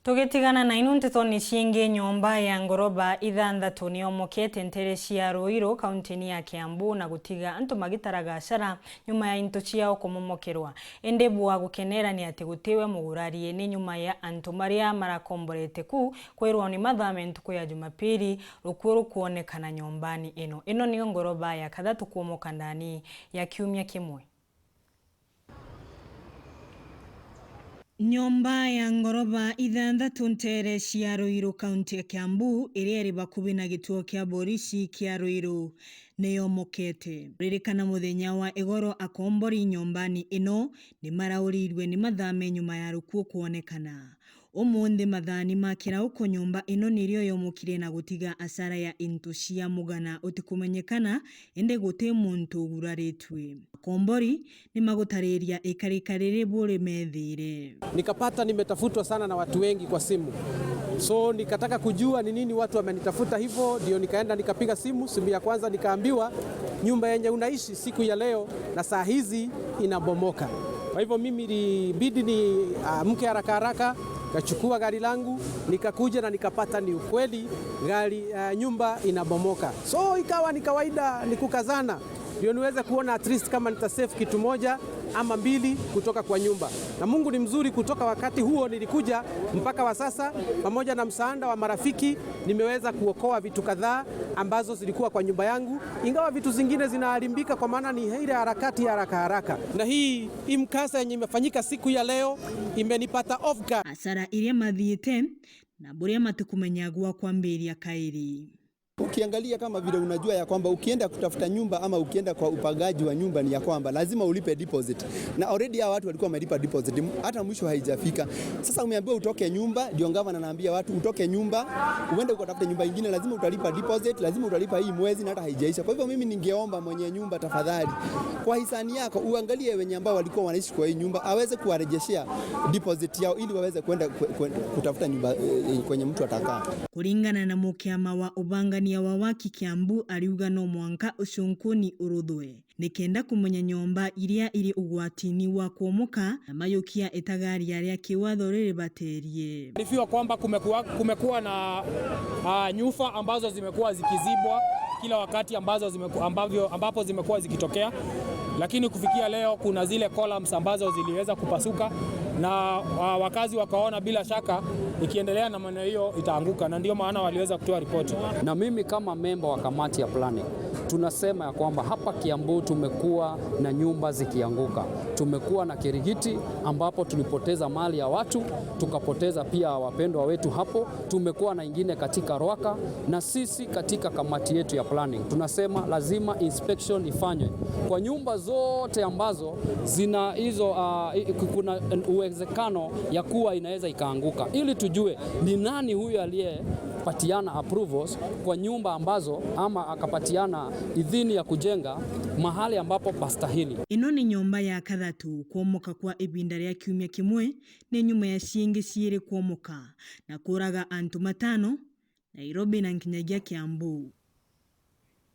Tugitigana na inu ntitoni ciingi nyomba ya Ngoroba ithanthatu niomokete ntere cia RUIRU kaunti-ini ya Kiambu na gutiga antu magitaraga cara nyuma ya into ciao kumomokerwa. Indi bua gukenera ni ati gutiwe mugurari ni nyuma ya antu maria marakomborete ku kwirwo ni MATHAA ntuku ya Jumapili rukuo kuonekana nyombani ino. Ino ni Ngoroba ya kathatu kuomoka ndani ya KIUMIA KIMWE. Nyomba ya Ngoroba ithanthatu ntere cia RUIRU kaunti ya Kiambu iria iri bakubi na gituo kia borisi kia RUIRU niyomokete. Ririkana muthenya wa igoro akombori nyombani ino ni maraurirwe ni MATHAA nyuma ya rukuo kuonekana. Umuthi MATHAA ni makira uko nyomba ino nirio yomokire na gutiga asara ya into cia mugana utikumenyekana ende guti muntu uguraritwe. Akombori ni magutariria ikarikari bure methire. Nikapata nimetafutwa sana na watu wengi kwa simu. So nikataka kujua ni nini watu wamenitafuta hivyo, ndio nikaenda nikapiga simu ya kwanza nikaambiwa nyumba yenye unaishi siku ya leo na saa hizi inabomoka. Kwa hivyo mimi ilibidi ni mke haraka kachukua gari langu nikakuja na nikapata ni ukweli nyumba inabomoka. So ikawa ni kawaida ni kukazana ndio niweze kuona at least kama nitasave kitu moja ama mbili kutoka kwa nyumba. Na Mungu ni mzuri, kutoka wakati huo nilikuja mpaka wa sasa pamoja na msaada wa marafiki nimeweza kuokoa vitu kadhaa ambazo zilikuwa kwa nyumba yangu, ingawa vitu zingine zinaharibika kwa maana ni ile harakati ya haraka. Na hii mkasa yenye imefanyika siku ya leo imenipata off guard. Asara iria mathiite na buria matukumenyagwa kwambiria kairi. Ukiangalia kama vile unajua ya kwamba ukienda kutafuta nyumba ama ukienda kwa upagaji wa nyumba ni ya kwamba lazima ulipe deposit. Na already hao watu walikuwa wamelipa deposit hata mwisho haijafika. Sasa umeambiwa utoke nyumba, ndio gavana anaambia watu utoke nyumba, uende ukatafuta nyumba nyingine, lazima utalipa deposit, lazima utalipa hii mwezi na hata haijaisha. Kwa hivyo mimi ningeomba mwenye nyumba tafadhali, kwa hisani yako uangalie wenye ambao walikuwa wanaishi kwa hii nyumba aweze kuwarejeshea deposit yao ili waweze kwenda kutafuta nyumba kwenye mtu atakaa. Kulingana na mukiama wa ubangani ya wawaki Kiambu ariuga no mwanka ucunkuni uruthwe nikenda kumenya nyomba iria iri ugwatini wa kuomoka na mayukia etagari aria kiwatho riri baterie. Nifiwa kwamba kumekuwa na nyufa ambazo zimekuwa zikizibwa kila wakati ambapo zimekuwa zikitokea, lakini kufikia leo kuna zile columns ambazo ziliweza kupasuka na wakazi wakaona bila shaka ikiendelea na maneno hiyo itaanguka, na ndio maana waliweza kutoa ripoti. Na mimi kama member wa kamati ya planning tunasema ya kwamba hapa Kiambu tumekuwa na nyumba zikianguka. Tumekuwa na Kirigiti ambapo tulipoteza mali ya watu, tukapoteza pia wapendwa wetu hapo. Tumekuwa na ingine katika Rwaka, na sisi katika kamati yetu ya planning tunasema lazima inspection ifanywe kwa nyumba zote ambazo zina hizo kuna uwezekano ya kuwa inaweza ikaanguka, ili tujue ni nani huyu aliyepatiana approvals kwa nyumba ambazo ama akapatiana idhini ya kujenga mahali ambapo pastahili. Ino ni nyomba ya kathatu kuomoka kwa ibinda ria kiumia kimwe ni nyuma ya ciingi ciiri kuomoka na kuraga antu 5 Nairobi na nginyagia Kiambu.